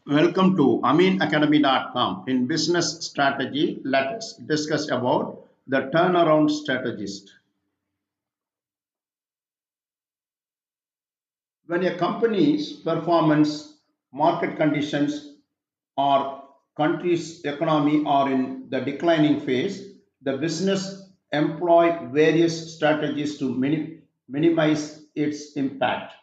Welcome to aminacademy.com. In business strategy, let us discuss about the turnaround strategist. When a company's performance, market conditions, or country's economy are in the declining phase, the business employ various strategies to minimize its impact.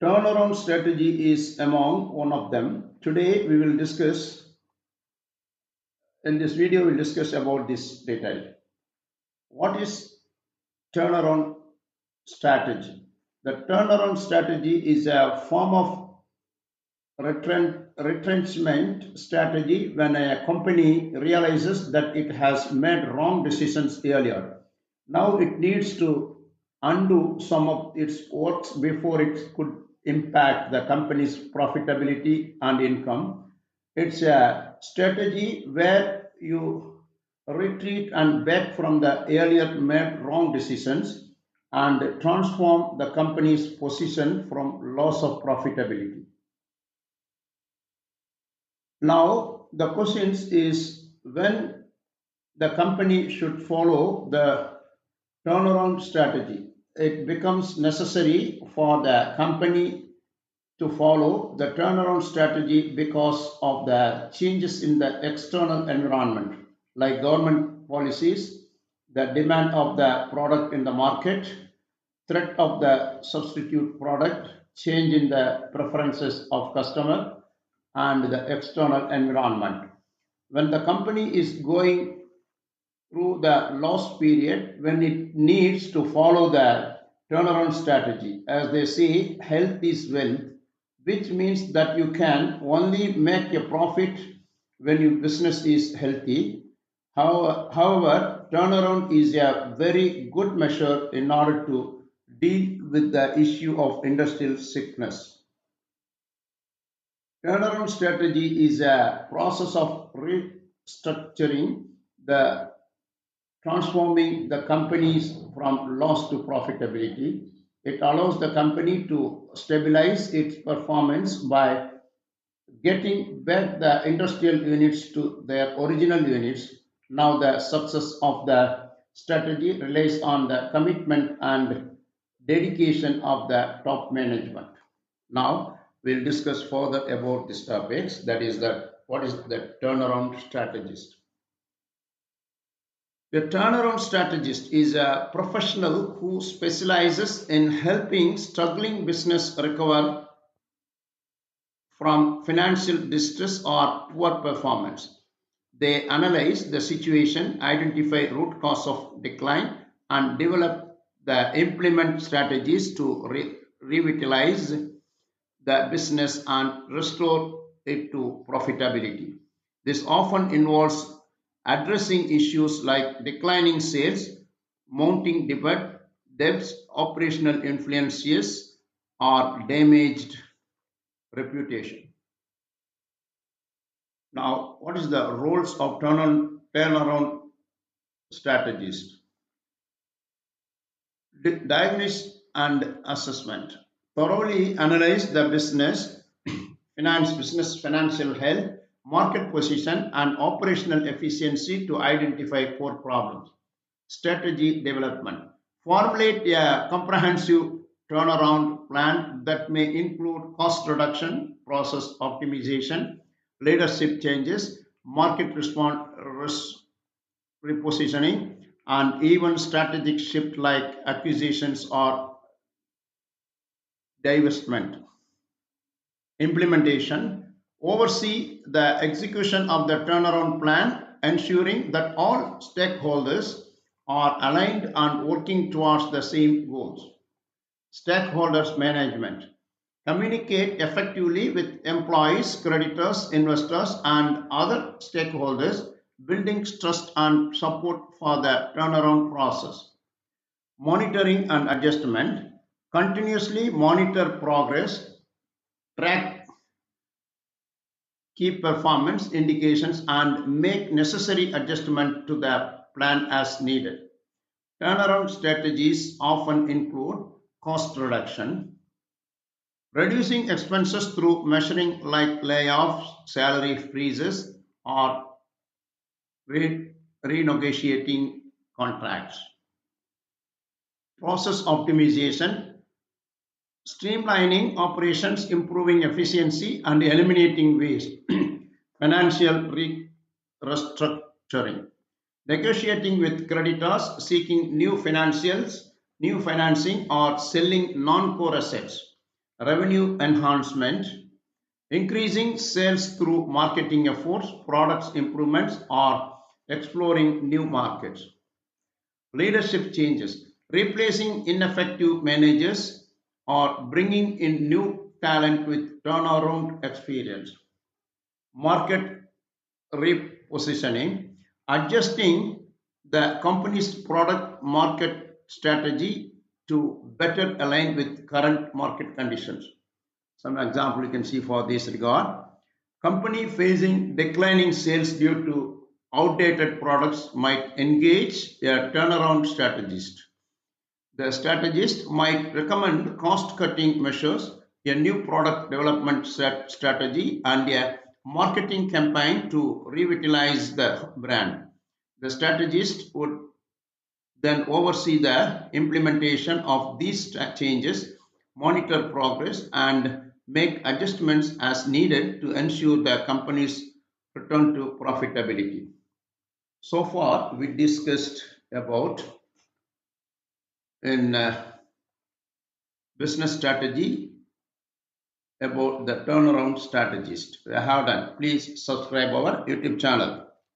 Turnaround strategy is among one of them. Today we will discuss in this video we'll discuss about this detail. What is turnaround strategy? The turnaround strategy is a form of retrenchment strategy when a company realizes that it has made wrong decisions earlier. Now it needs to undo some of its works before it could impact the company's profitability and income. It's a strategy where you retreat and back from the earlier made wrong decisions and transform the company's position from loss of profitability. Now, the question is when the company should follow the turnaround strategy. It becomes necessary for the company to follow the turnaround strategy because of the changes in the external environment, like government policies, the demand of the product in the market, threat of the substitute product, change in the preferences of customer, and the external environment. When the company is going through the loss period, when it needs to follow the turnaround strategy, as they say, health is wealth, which means that you can only make a profit when your business is healthy. However, turnaround is a very good measure in order to deal with the issue of industrial sickness. Turnaround strategy is a process of restructuring the transforming the companies from loss to profitability. It allows the company to stabilize its performance by getting back the industrial units to their original units. Now, the success of the strategy relies on the commitment and dedication of the top management. Now, we'll discuss further about these topics. That is, what is the turnaround strategist? A turnaround strategist is a professional who specializes in helping struggling business recover from financial distress or poor performance. They analyze the situation, identify root cause of decline, and develop the implement strategies to revitalize the business and restore it to profitability. This often involves addressing issues like declining sales, mounting debts, operational influences, or damaged reputation. Now, what is the roles of turnaround strategist? Diagnosis and assessment. Thoroughly analyze the business financial health, market position, and operational efficiency to identify core problems. Strategy development. Formulate a comprehensive turnaround plan that may include cost reduction, process optimization, leadership changes, market repositioning, and even strategic shift like acquisitions or divestment. Implementation. Oversee the execution of the turnaround plan, ensuring that all stakeholders are aligned and working towards the same goals. Stakeholders management. Communicate effectively with employees, creditors, investors, and other stakeholders, building trust and support for the turnaround process. Monitoring and adjustment. Continuously monitor progress, track key performance indications, and make necessary adjustment to the plan as needed. Turnaround strategies often include cost reduction, Reducing expenses through measuring like layoffs, salary freezes, or renegotiating contracts. Process optimization, streamlining operations, improving efficiency, and eliminating waste. Financial restructuring, negotiating with creditors, seeking new financing, or selling non-core assets. Revenue enhancement, increasing sales through marketing efforts, products improvements, or exploring new markets. Leadership changes, replacing ineffective managers or bringing in new talent with turnaround experience. Market repositioning, adjusting the company's product market strategy to better align with current market conditions. Some example you can see for this regard. Company facing declining sales due to outdated products might engage a turnaround strategist. The strategist might recommend cost cutting measures, a new product development strategy, and a marketing campaign to revitalize the brand. The strategist would then oversee the implementation of these changes, monitor progress, and make adjustments as needed to ensure the company's return to profitability. So far, we discussed about in business strategy about the turnaround strategist. I have done. Please subscribe our YouTube channel.